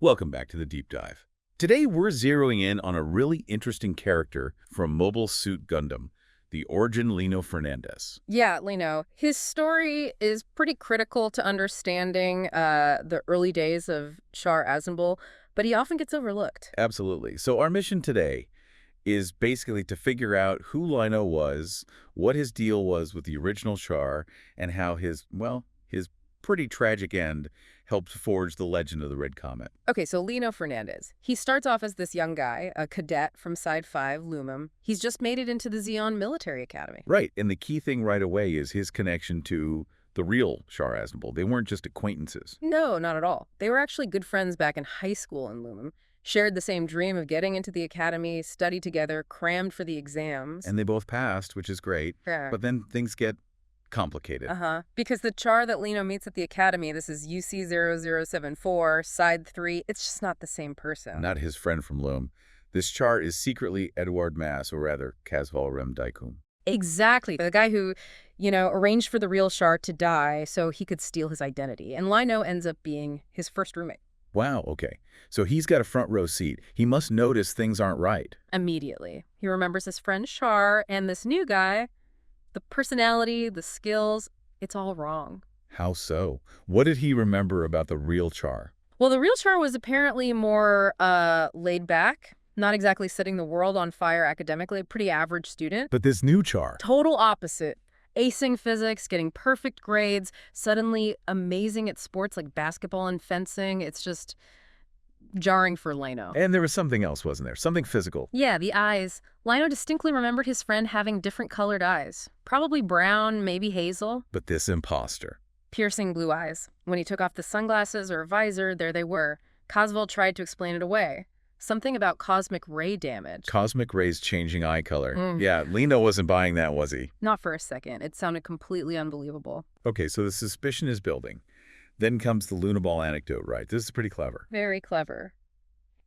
Welcome back to the Deep Dive. Today we're zeroing in on a really interesting character from Mobile Suit Gundam, the origin Lino Fernandez. Yeah, Lino. His story is pretty critical to understanding the early days of Char Aznable, but he often gets overlooked. Absolutely. So our mission today is basically to figure out who Lino was, what his deal was with the original Char, and how his pretty tragic end helped forge the legend of the Red Comet. Okay, so Lino Fernandez. He starts off as this young guy, a cadet from Side 5, Loum. He's just made it into the Zeon military academy. Right, and the key thing right away is his connection to the real Char Aznable. They weren't just acquaintances. No, not at all. They were actually good friends back in high school in Loum. Shared the same dream of getting into the academy, studied together, crammed for the exams. And they both passed, which is great. Yeah. But then things get complicated. Because the Char that Lino meets at the academy, this is UC0074, Side 3, it's just not the same person. Not his friend from Loum. This Char is secretly Edward Mass, or rather, Casval Rem Deikun. Exactly. The guy who, arranged for the real Char to die so he could steal his identity. And Lino ends up being his first roommate. Wow, okay. So he's got a front row seat. He must notice things aren't right. Immediately. He remembers his friend Char and this new guy. The personality, the skills, it's all wrong. How so? What did he remember about the real Char? Well, the real Char was apparently more laid back, not exactly setting the world on fire academically, a pretty average student. But this new Char. Total opposite. Acing physics, getting perfect grades, suddenly amazing at sports like basketball and fencing. It's just jarring for Lino. And there was something else, wasn't there? Something physical. Yeah, the eyes. Lino distinctly remembered his friend having different colored eyes. Probably brown, maybe hazel. But this imposter. Piercing blue eyes. When he took off the sunglasses or visor, there they were. Casval tried to explain it away. Something about cosmic ray damage. Cosmic rays changing eye color. Yeah, Lino wasn't buying that, was he? Not for a second. It sounded completely unbelievable. Okay, so the suspicion is building. Then comes the Lunaball anecdote, right? This is pretty clever. Very clever.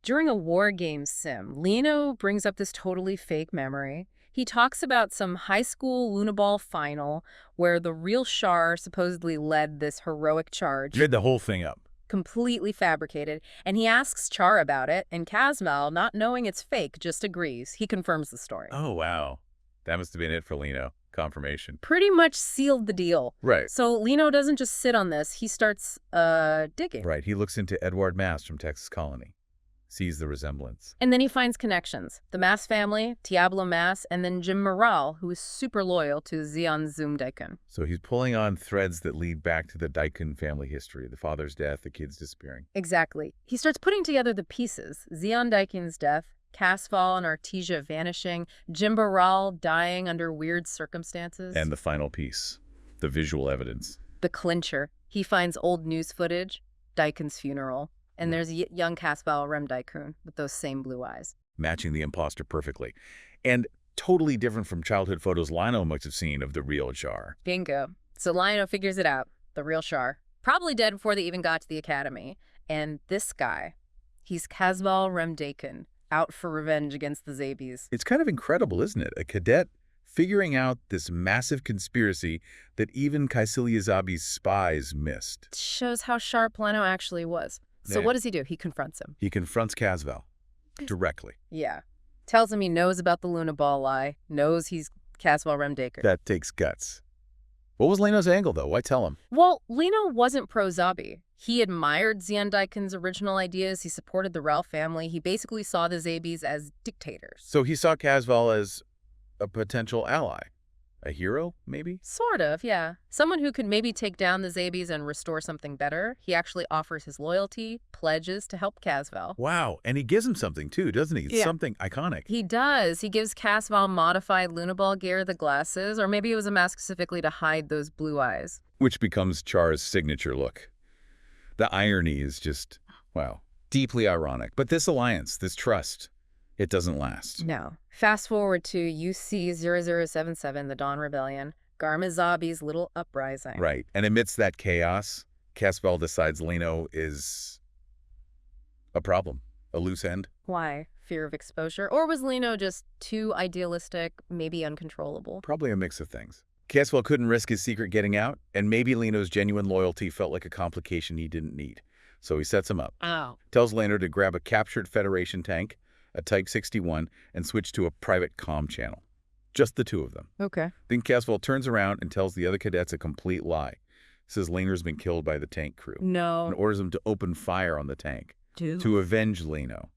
During a war game sim, Lino brings up this totally fake memory. He talks about some high school Lunaball final where the real Char supposedly led this heroic charge. Made the whole thing up. Completely fabricated. And he asks Char about it, and Casval, not knowing it's fake, just agrees. He confirms the story. Oh, wow. That must have been it for Lino. Confirmation. Pretty much sealed the deal. Right. So Lino doesn't just sit on this. He starts digging. Right. He looks into Edward Mass from Texas Colony. Sees the resemblance. And then he finds connections. The Mass family, Diablo Mass, and then Jim Morale, who is super loyal to Zeon Zoom Deikun. So he's pulling on threads that lead back to the Deikun family history, the father's death, the kids disappearing. Exactly. He starts putting together the pieces. Zeon Daikun's death, Casval and Artesia vanishing, Jim Morale dying under weird circumstances. And the final piece, the visual evidence. The clincher. He finds old news footage, Daikun's funeral. And there's young Casval Rem Deikun with those same blue eyes. Matching the imposter perfectly. And totally different from childhood photos Lino must have seen of the real Char. Bingo. So Lino figures it out. The real Char. Probably dead before they even got to the academy. And this guy, he's Casval Rem Deikun, out for revenge against the Zabies. It's kind of incredible, isn't it? A cadet figuring out this massive conspiracy that even Kaisilia Zabi's spies missed. It shows how sharp Lino actually was. So what does he do? He confronts him. He confronts Casval directly. Yeah. Tells him he knows about the Lunaball lie, knows he's Casval Rem Deikun. That takes guts. What was Lino's angle, though? Why tell him? Well, Lino wasn't pro-Zabi. He admired Zeon Daikun's original ideas. He supported the Ralph family. He basically saw the Zabies as dictators. So he saw Casval as a potential ally. A hero, maybe? Sort of, yeah. Someone who could maybe take down the Zabies and restore something better. He actually offers his loyalty, pledges to help Casval. Wow, and he gives him something too, doesn't he? Yeah. Something iconic. He does. He gives Casval modified Lunaball gear, the glasses, or maybe it was a mask specifically to hide those blue eyes. Which becomes Char's signature look. The irony is just, wow, deeply ironic. But this alliance, this trust, it doesn't last. No. Fast forward to UC0077, the Dawn Rebellion, Garmazabi's little uprising. Right. And amidst that chaos, Casval decides Lino is a problem, a loose end. Why? Fear of exposure? Or was Lino just too idealistic, maybe uncontrollable? Probably a mix of things. Casval couldn't risk his secret getting out, and maybe Lino's genuine loyalty felt like a complication he didn't need. So he sets him up. Oh. Tells Lino to grab a captured Federation tank, a Type 61, and switch to a private comm channel. Just the two of them. Okay. Then Casval turns around and tells the other cadets a complete lie. Says Lino's been killed by the tank crew. No. And orders them to open fire on the tank. Dude. To avenge Lino.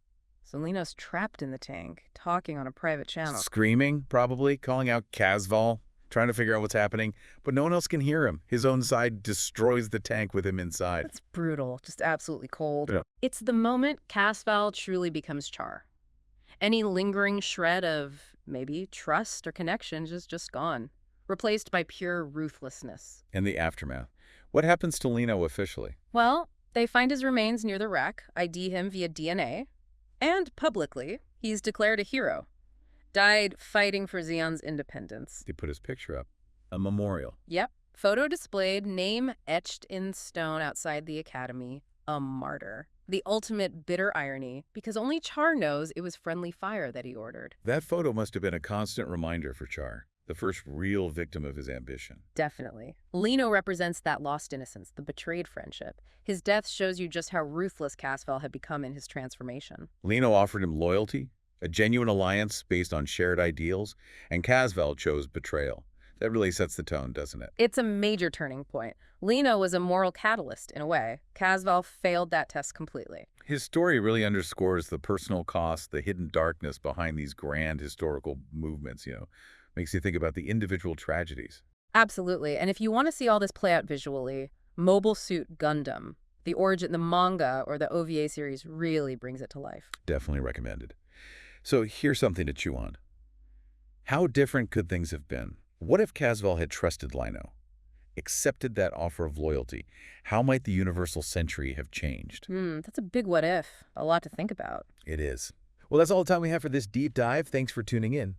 So Lino's trapped in the tank, talking on a private channel. Screaming, probably, calling out Casval, trying to figure out what's happening. But no one else can hear him. His own side destroys the tank with him inside. That's brutal. Just absolutely cold. Yeah. It's the moment Casval truly becomes Char. Any lingering shred of maybe trust or connection is just gone, replaced by pure ruthlessness. And the aftermath. What happens to Lino officially? Well, they find his remains near the wreck, ID him via DNA, and publicly, he's declared a hero. Died fighting for Zeon's independence. They put his picture up. A memorial. Yep. Photo displayed, name etched in stone outside the academy. A martyr. The ultimate bitter irony, because only Char knows it was friendly fire that he ordered. That photo must have been a constant reminder for Char, the first real victim of his ambition. Definitely. Lino represents that lost innocence, the betrayed friendship. His death shows you just how ruthless Casval had become in his transformation. Lino offered him loyalty, a genuine alliance based on shared ideals, and Casval chose betrayal. That really sets the tone, doesn't it? It's a major turning point. Lino was a moral catalyst, in a way. Casval failed that test completely. His story really underscores the personal cost, the hidden darkness behind these grand historical movements, Makes you think about the individual tragedies. Absolutely. And if you want to see all this play out visually, Mobile Suit Gundam, the manga or the OVA series really brings it to life. Definitely recommended. So here's something to chew on. How different could things have been? What if Casval had trusted Lino, accepted that offer of loyalty? How might the universal century have changed? That's a big what if. A lot to think about. It is. Well, that's all the time we have for this deep dive. Thanks for tuning in.